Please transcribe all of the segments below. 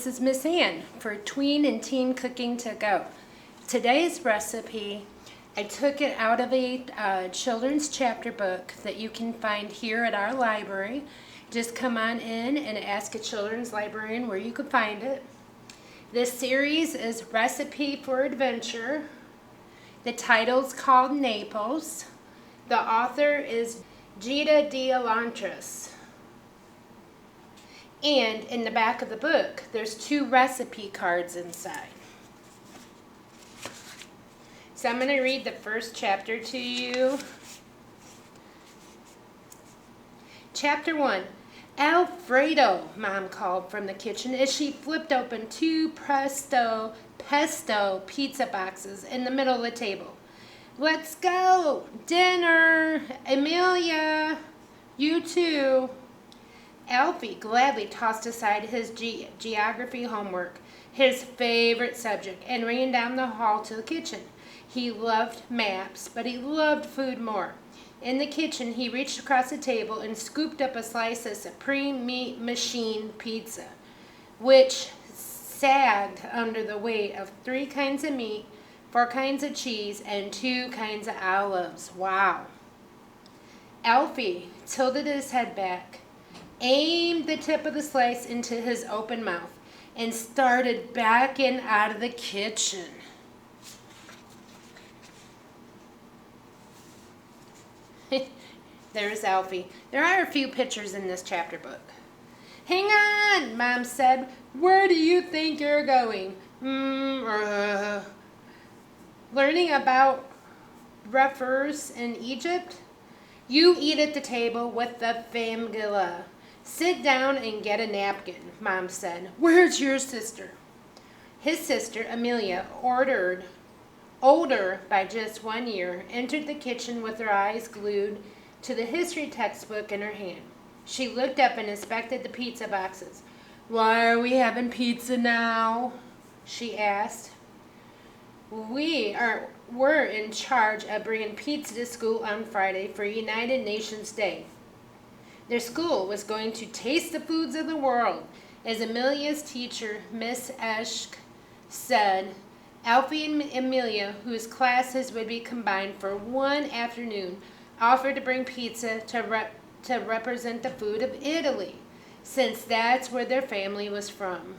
is Miss Ann for Tween and Teen Cooking to Go. Today's recipe, I took it out of a children's chapter book that you can find here at our library. Just come on in and ask a children's librarian where you can find it. This series is Recipe for Adventure. The title's called Naples. The author is Gita de Elantris. And in the back of the book, there's 2 recipe cards inside. So I'm going to read the first chapter to you. Chapter 1. Alfredo, Mom called from the kitchen as she flipped open 2 pesto pizza boxes in the middle of the table. Let's go! Dinner! Amelia! You too! Alfie gladly tossed aside his geography homework, his favorite subject, and ran down the hall to the kitchen. He loved maps, but he loved food more. In the kitchen, he reached across the table and scooped up a slice of Supreme Meat Machine pizza, which sagged under the weight of 3 kinds of meat, 4 kinds of cheese, and 2 kinds of olives. Wow. Alfie tilted his head back, aimed the tip of the slice into his open mouth, and started backing out of the kitchen. There's Alfie. There are a few pictures in this chapter book. Hang on, Mom said. Where do you think you're going? Learning about refers in Egypt? You eat at the table with the famiglia. Sit down and get a napkin, Mom said. Where's your sister? His sister, Amelia, older by just 1 year, entered the kitchen with her eyes glued to the history textbook in her hand. She looked up and inspected the pizza boxes. Why are we having pizza now? She asked. We're in charge of bringing pizza to school on Friday for United Nations Day. Their school was going to taste the foods of the world. As Amelia's teacher, Miss Eschk, said, Alfie and Amelia, whose classes would be combined for one afternoon, offered to bring pizza to represent the food of Italy, since that's where their family was from.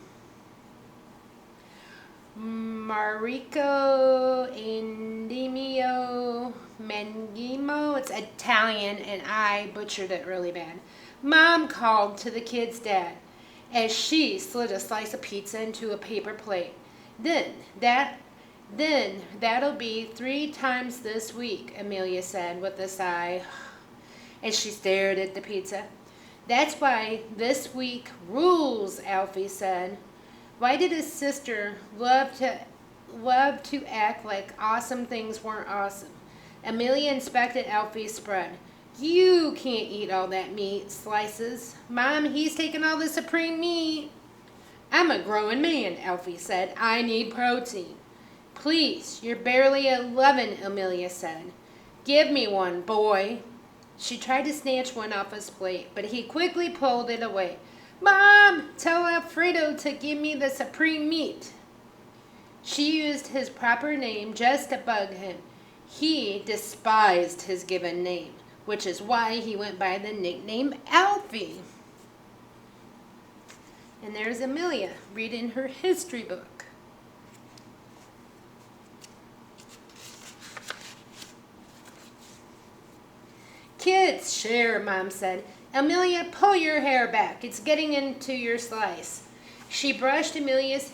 Marico Endemio Mangimo. It's Italian, and I butchered it really bad. Mom called to the kid's dad as she slid a slice of pizza into a paper plate. Then that'll be 3 times this week, Amelia said with a sigh as she stared at the pizza. That's why this week rules, Alfie said. Why did his sister love to act like awesome things weren't awesome? Amelia inspected Alfie's spread. You can't eat all that meat slices. Mom, he's taking all the supreme meat. I'm a growing man, Alfie said. I need protein. Please, you're barely 11, Amelia said. Give me one, boy. She tried to snatch one off his plate, but he quickly pulled it away. Mom, tell Alfredo to give me the supreme meat. She used his proper name just to bug him. He despised his given name, which is why he went by the nickname Alfie. And there's Amelia reading her history book. Kids, share, Mom said. Amelia, pull your hair back. It's getting into your slice. She brushed Amelia's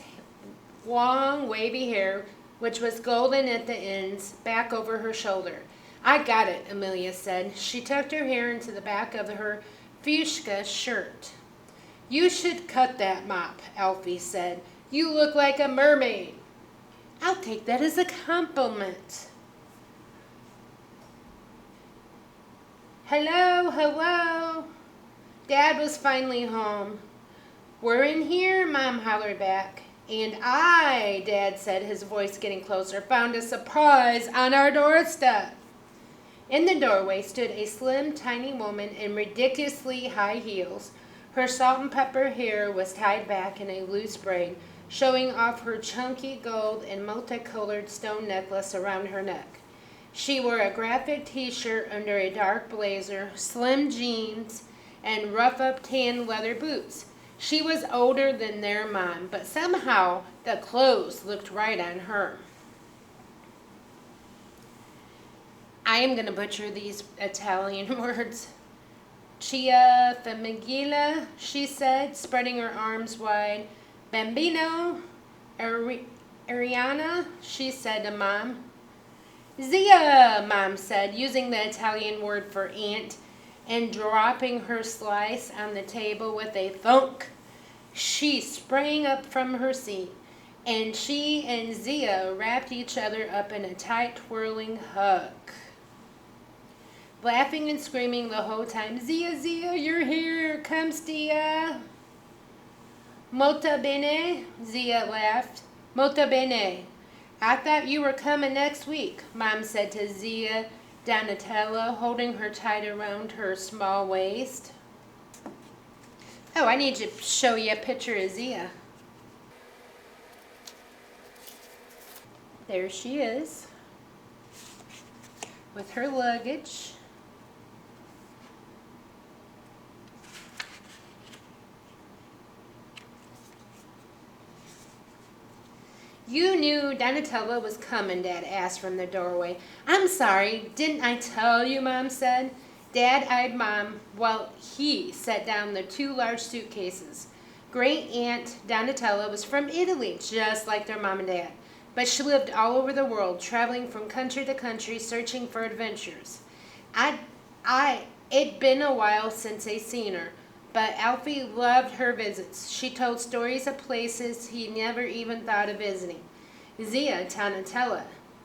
long, wavy hair, which was golden at the ends, back over her shoulder. I got it, Amelia said. She tucked her hair into the back of her fuchsia shirt. You should cut that mop, Alfie said. You look like a mermaid. I'll take that as a compliment. Hello, hello. Dad was finally home. We're in here, Mom hollered back. And I, Dad said, his voice getting closer, found a surprise on our doorstep. In the doorway stood a slim, tiny woman in ridiculously high heels. Her salt and pepper hair was tied back in a loose braid, showing off her chunky gold and multicolored stone necklace around her neck. She wore a graphic t-shirt under a dark blazer, slim jeans, and rough-up tan leather boots. She was older than their mom, but somehow the clothes looked right on her. I am going to butcher these Italian words. Chia famiglia, she said, spreading her arms wide. Bambino, Ariana, she said to Mom. Zia, Mom said, using the Italian word for aunt, and dropping her slice on the table with a thunk. She sprang up from her seat, and she and Zia wrapped each other up in a tight, twirling hug. Laughing and screaming the whole time, Zia, Zia, you're here, come Zia. Molto bene, Zia laughed. Molto bene. I thought you were coming next week, Mom said to Zia Donatella, holding her tight around her small waist. Oh, I need to show you a picture of Zia. There she is, with her luggage. You knew Donatella was coming, Dad asked from the doorway. I'm sorry, didn't I tell you, Mom said. Dad eyed Mom while he set down the two large suitcases. Great Aunt Donatella was from Italy, just like their mom and dad, but she lived all over the world, traveling from country to country, searching for adventures. It'd been a while since I seen her, but Alfie loved her visits. She told stories of places he never even thought of visiting. Zia Donatella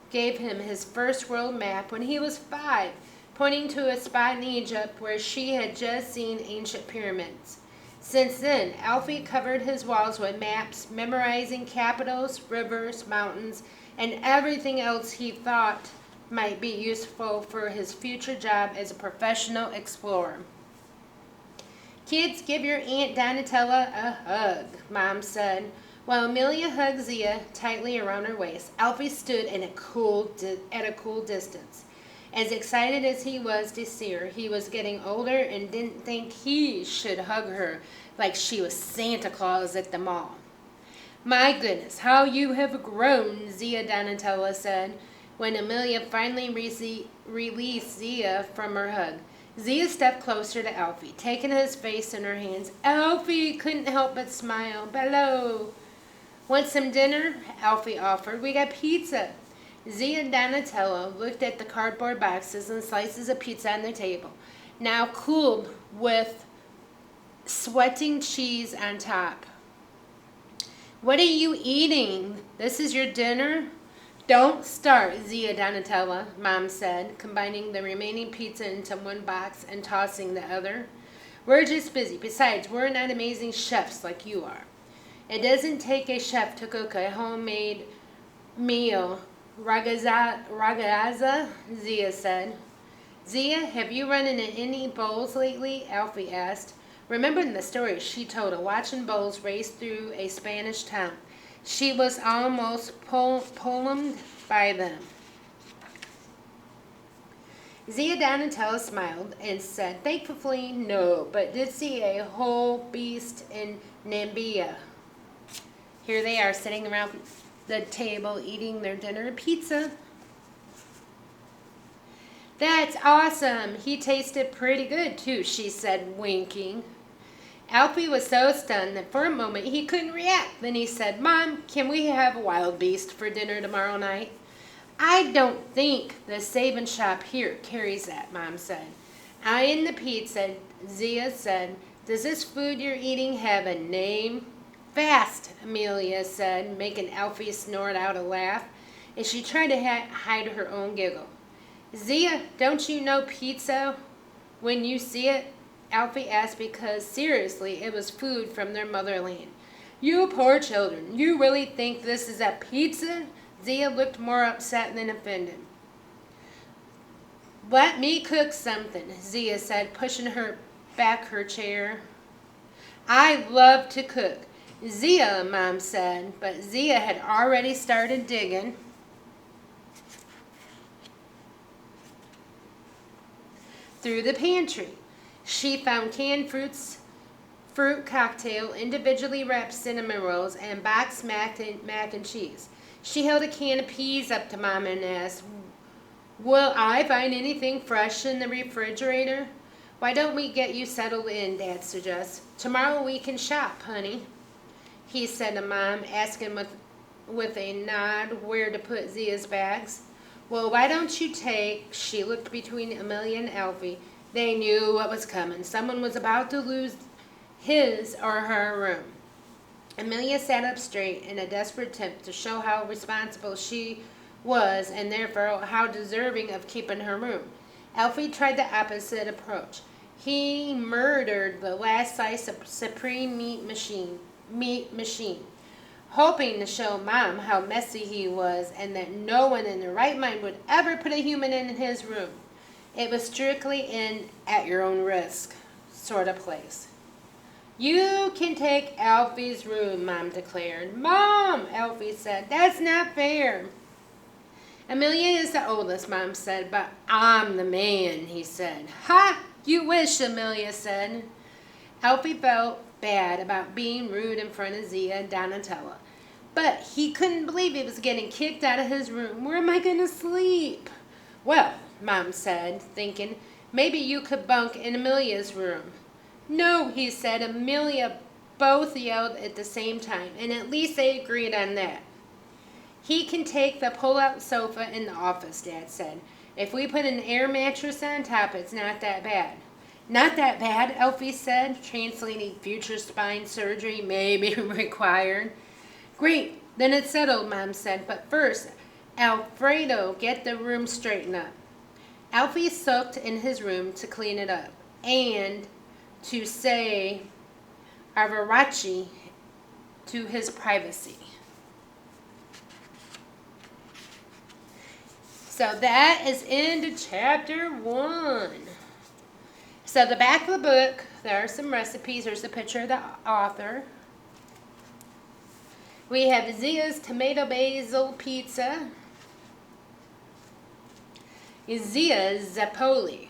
gave him his first world map when he was 5, pointing to a spot in Egypt where she had just seen ancient pyramids. Since then, Alfie covered his walls with maps, memorizing capitals, rivers, mountains, and everything else he thought might be useful for his future job as a professional explorer. Kids, give your Aunt Donatella a hug, Mom said. While Amelia hugged Zia tightly around her waist, Alfie stood at a cool distance. As excited as he was to see her, he was getting older and didn't think he should hug her like she was Santa Claus at the mall. My goodness, how you have grown, Zia Donatella said, when Amelia finally released Zia from her hug. Zia stepped closer to Alfie, taking his face in her hands. Alfie couldn't help but smile. Hello. Want some dinner? Alfie offered. We got pizza. Zia Donatella looked at the cardboard boxes and slices of pizza on the table, now cooled with sweating cheese on top. What are you eating? This is your dinner? Don't start, Zia Donatella, Mom said, combining the remaining pizza into one box and tossing the other. We're just busy. Besides, we're not amazing chefs like you are. It doesn't take a chef to cook a homemade meal. Ragazza, Zia said. Zia, have you run into any bulls lately? Alfie asked, remembering the story she told of watching bulls race through a Spanish town. She was almost pullumed by them. Zia Donatella smiled and said, thankfully, no, but did see a whole beast in Nambia. Here they are sitting around the table eating their dinner pizza. That's awesome. He tasted pretty good, too, she said, winking. Alfie was so stunned that for a moment he couldn't react. Then he said, Mom, can we have a wild beast for dinner tomorrow night? I don't think the Sabin shop here carries that, Mom said. Eyeing the pizza, Zia said, does this food you're eating have a name? Fast, Amelia said, making Alfie snort out a laugh as she tried to hide her own giggle. Zia, don't you know pizza when you see it? Alfie asked because, seriously, it was food from their motherland. You poor children, you really think this is a pizza? Zia looked more upset than offended. Let me cook something, Zia said, pushing her back her chair. I love to cook. Zia, Mom said, but Zia had already started digging through the pantry. She found canned fruit cocktail, individually wrapped cinnamon rolls, and boxed mac and cheese. She held a can of peas up to Mom and asked, "Will I find anything fresh in the refrigerator?" "Why don't we get you settled in?" Dad suggests. "Tomorrow we can shop, honey," he said to Mom, asking with a nod where to put Zia's bags. "Well, why don't you take—" She looked between Amelia and Alfie. They knew what was coming. Someone was about to lose his or her room. Amelia sat up straight in a desperate attempt to show how responsible she was and therefore how deserving of keeping her room. Alfie tried the opposite approach. He murdered the last slice of supreme meat machine, hoping to show Mom how messy he was and that no one in their right mind would ever put a human in his room. It was strictly an at your own risk sort of place. "You can take Alfie's room," Mom declared. "Mom," Alfie said, "that's not fair." "Amelia is the oldest," Mom said, "but I'm the man," he said. "Ha! You wish," Amelia said. Alfie felt bad about being rude in front of Zia and Donatella, but he couldn't believe he was getting kicked out of his room. "Where am I going to sleep?" "Well," Mom said, thinking, "maybe you could bunk in Amelia's room." "No," he said. Amelia both yelled at the same time, and at least they agreed on that. "He can take the pull-out sofa in the office," Dad said. "If we put an air mattress on top, it's not that bad." "Not that bad," Alfie said, translating future spine surgery may be required. "Great, then it's settled," Mom said. "But first, Alfredo, get the room straightened up." Alfie soaked in his room to clean it up and to say arrivederci to his privacy. So that is into chapter 1. So the back of the book, there are some recipes. There's a picture of the author. We have Zia's tomato basil pizza. Zia's Zeppole.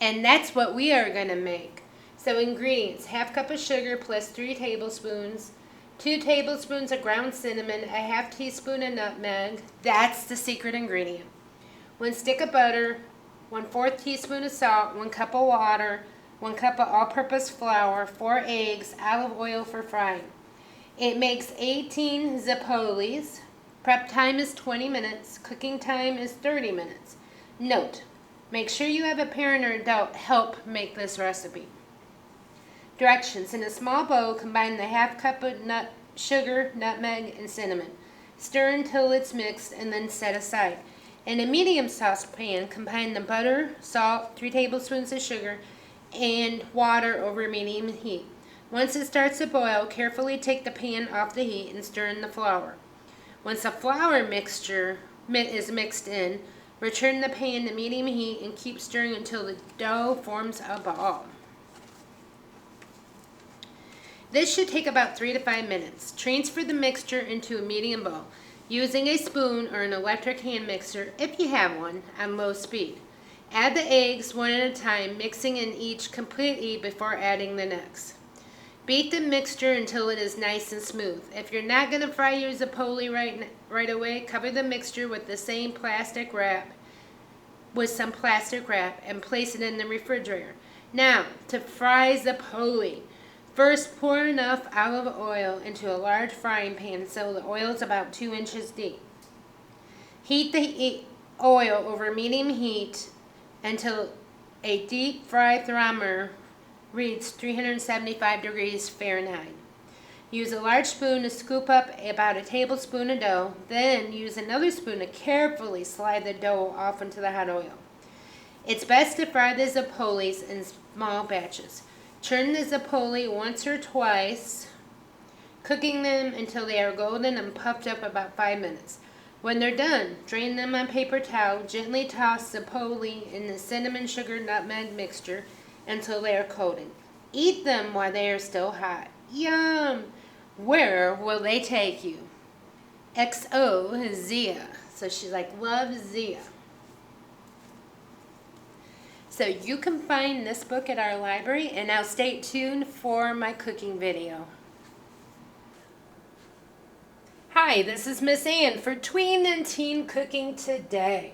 And that's what we are going to make. So ingredients: half cup of sugar plus 3 tablespoons, 2 tablespoons of ground cinnamon, a half teaspoon of nutmeg. That's the secret ingredient. 1 stick of butter, 1/4 teaspoon of salt, 1 cup of water, 1 cup of all-purpose flour, 4 eggs, olive oil for frying. It makes 18 Zeppoles. Prep time is 20 minutes. Cooking time is 30 minutes. Note: make sure you have a parent or adult help make this recipe. Directions: in a small bowl, combine the half cup of sugar, nutmeg, and cinnamon. Stir until it's mixed and then set aside. In a medium saucepan, combine the butter, salt, 3 tablespoons of sugar, and water over medium heat. Once it starts to boil, carefully take the pan off the heat and stir in the flour. Once the flour mixture is mixed in, return the pan to medium heat and keep stirring until the dough forms a ball. This should take about 3 to 5 minutes. Transfer the mixture into a medium bowl, using a spoon or an electric hand mixer, if you have one, on low speed. Add the eggs one at a time, mixing in each completely before adding the next. Beat the mixture until it is nice and smooth. If you're not going to fry your Zeppole right away, cover the mixture with some plastic wrap and place it in the refrigerator. Now, to fry Zeppole. First, pour enough olive oil into a large frying pan so the oil is about 2 inches deep. Heat the oil over medium heat until a deep fry thermometer reads 375 degrees Fahrenheit. Use a large spoon to scoop up about a tablespoon of dough. Then use another spoon to carefully slide the dough off into the hot oil. It's best to fry the Zeppoles in small batches. Churn the Zeppole once or twice, cooking them until they are golden and puffed up about 5 minutes. When they're done, drain them on paper towel. Gently toss Zeppole in the cinnamon, sugar, nutmeg mixture until they are coated. Eat them while they are still hot. Yum! Where will they take you? XO Zia. So she's like, love Zia. So you can find this book at our library, and now stay tuned for my cooking video. Hi, this is Miss Ann for Tween and Teen Cooking Today.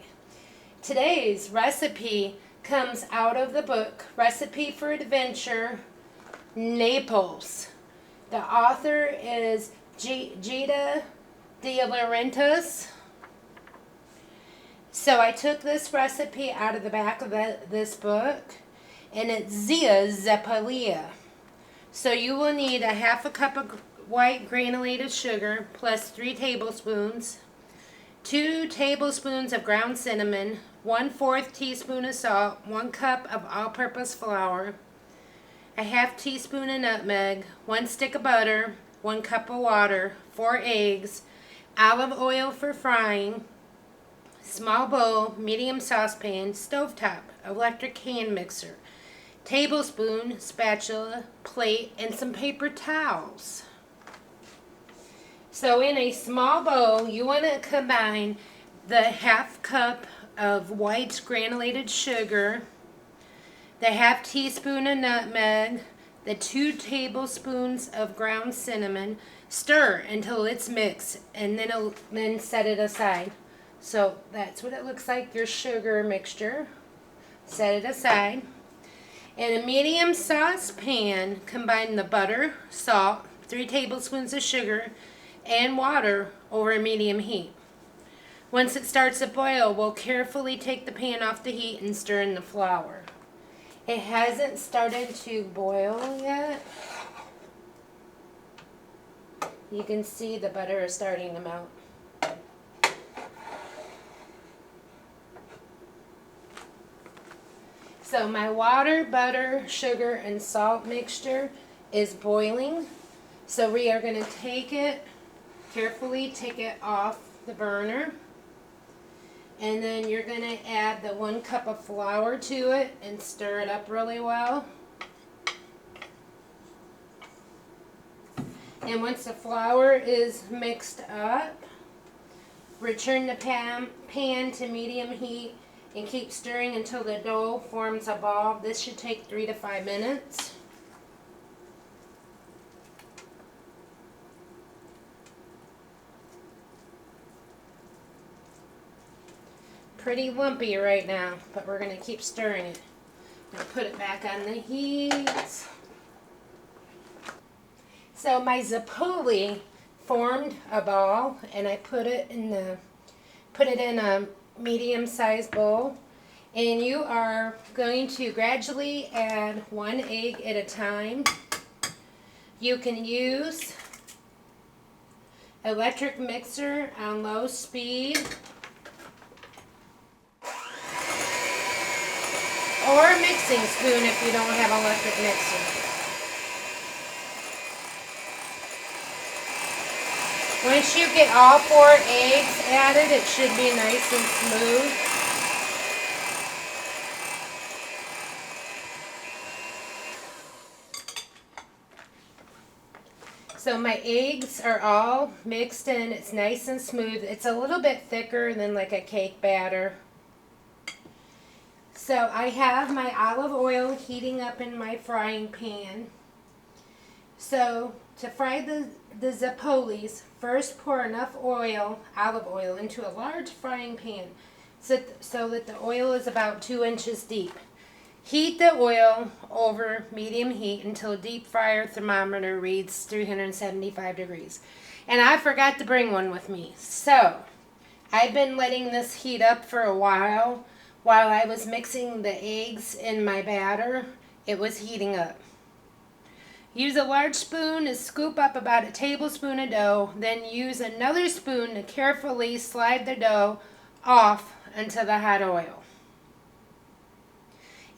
Today's recipe comes out of the book Recipe for Adventure, Naples. The author is Gita De Laurentiis. So I took this recipe out of the back of this book, and it's Zia Zeppole. So you will need a half a cup of white granulated sugar plus 3 tablespoons, 2 tablespoons of ground cinnamon, 1/4 teaspoon of salt, 1 cup of all-purpose flour, a half teaspoon of nutmeg, 1 stick of butter, 1 cup of water, 4 eggs, olive oil for frying, small bowl, medium saucepan, stovetop, electric hand mixer, tablespoon, spatula, plate, and some paper towels. So in a small bowl, you want to combine the half cup of white granulated sugar, the half teaspoon of nutmeg, the 2 tablespoons of ground cinnamon. Stir until it's mixed, and then set it aside. So that's what it looks like, your sugar mixture. Set it aside. In a medium saucepan, combine the butter, salt, 3 tablespoons of sugar, and water over a medium heat. Once it starts to boil, we'll carefully take the pan off the heat and stir in the flour. It hasn't started to boil yet. You can see the butter is starting to melt. So my water, butter, sugar, and salt mixture is boiling. So we are going to take it, carefully take it off the burner. And then you're going to add the 1 cup of flour to it and stir it up really well. And once the flour is mixed up, return the pan to medium heat and keep stirring until the dough forms a ball. This should take 3 to 5 minutes. Pretty lumpy right now, but we're going to keep stirring it. Now put it back on the heat. So my Zeppole formed a ball, and I put it in a medium-sized bowl. And you are going to gradually add 1 egg at a time. You can use electric mixer on low speed, or a mixing spoon if you don't have an electric mixer. Once you get all 4 eggs added, it should be nice and smooth. So my eggs are all mixed in. It's nice and smooth. It's a little bit thicker than like a cake batter. So I have my olive oil heating up in my frying pan. So to fry the Zeppoles, first pour enough olive oil, into a large frying pan so that the oil is about 2 inches deep. Heat the oil over medium heat until deep fryer thermometer reads 375 degrees. And I forgot to bring one with me. So I've been letting this heat up for a while I was mixing the eggs in my batter. It was heating up. Use a large spoon to scoop up about a tablespoon of dough, then use another spoon to carefully slide the dough off into the hot oil.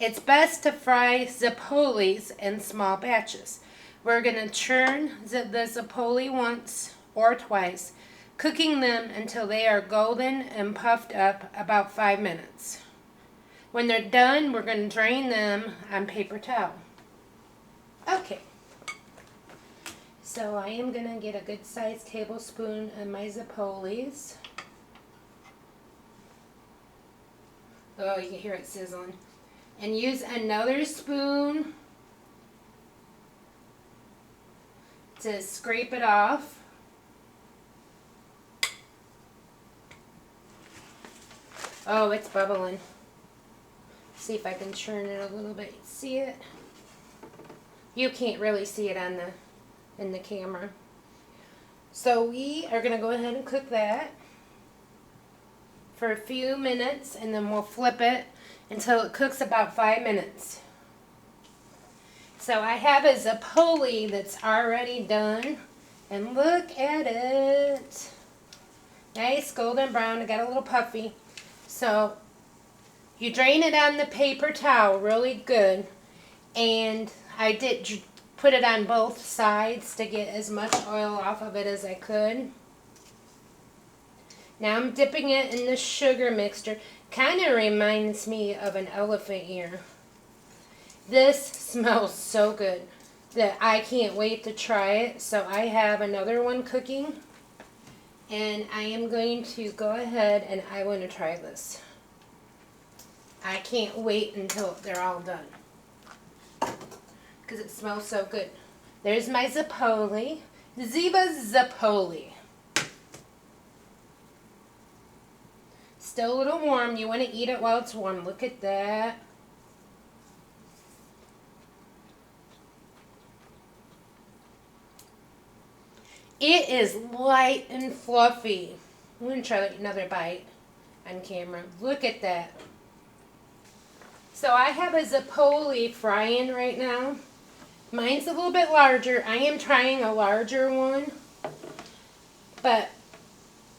It's best to fry Zeppoles in small batches. We're going to churn the Zeppole once or twice, cooking them until they are golden and puffed up about 5 minutes. When they're done, we're going to drain them on paper towel. Okay. So I am going to get a good sized tablespoon of my Zeppoles. Oh, you can hear it sizzling. And use another spoon to scrape it off. Oh, it's bubbling. See if I can churn it a little bit. See it? You can't really see it on in the camera. So we are going to go ahead and cook that for a few minutes, and then we'll flip it until it cooks about 5 minutes. So I have a Zeppole that's already done, and look at it. Nice golden brown. It got a little puffy. So you drain it on the paper towel really good, and I did put it on both sides to get as much oil off of it as I could. Now I'm dipping it in the sugar mixture. Kind of reminds me of an elephant ear. This smells so good that I can't wait to try it. So I have another one cooking, and I am going to go ahead and I want to try this. I can't wait until they're all done because it smells so good. There's my Zeppole. Zeppole. Still a little warm. You want to eat it while it's warm. Look at that. It is light and fluffy. I'm going to try another bite on camera. Look at that. So I have a Zeppole frying right now. Mine's a little bit larger. I am trying a larger one. But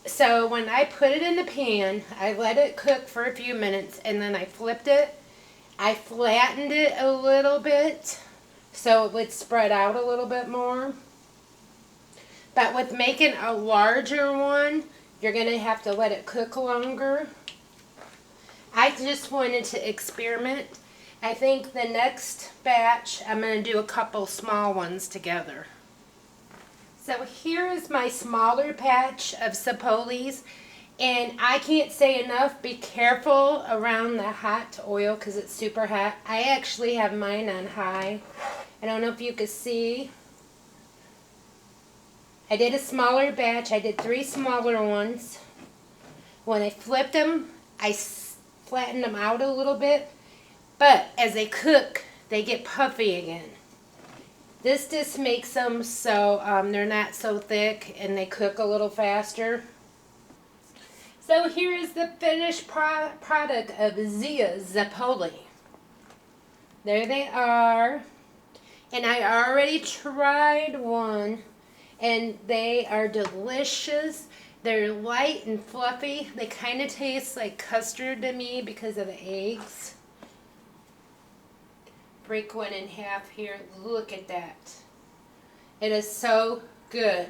so when I put it in the pan, I let it cook for a few minutes, and then I flipped it. I flattened it a little bit so it would spread out a little bit more. But with making a larger one, you're going to have to let it cook longer. I just wanted to experiment. I think the next batch, I'm going to do a couple small ones together. So here is my smaller batch of Zeppoles, and I can't say enough, be careful around the hot oil because it's super hot. I actually have mine on high. I don't know if you can see. I did a smaller batch. I did 3 smaller ones. When I flipped them, I flattened them out a little bit, but as they cook, they get puffy again. This just makes them so they're not so thick and they cook a little faster. So here is the finished product of Zeppole. There they are. And I already tried one, and they are delicious. They're light and fluffy. They kind of taste like custard to me because of the eggs. Break one in half here. Look at that. It is so good.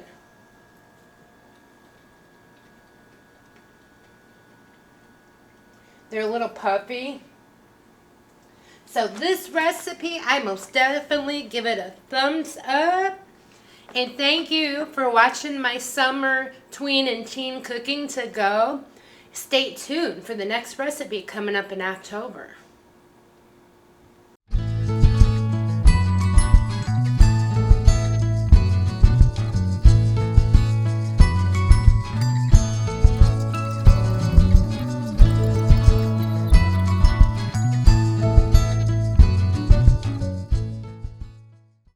They're a little puffy. So this recipe, I most definitely give it a thumbs up. And thank you for watching my summer tween and teen cooking to go. Stay tuned for the next recipe coming up in October.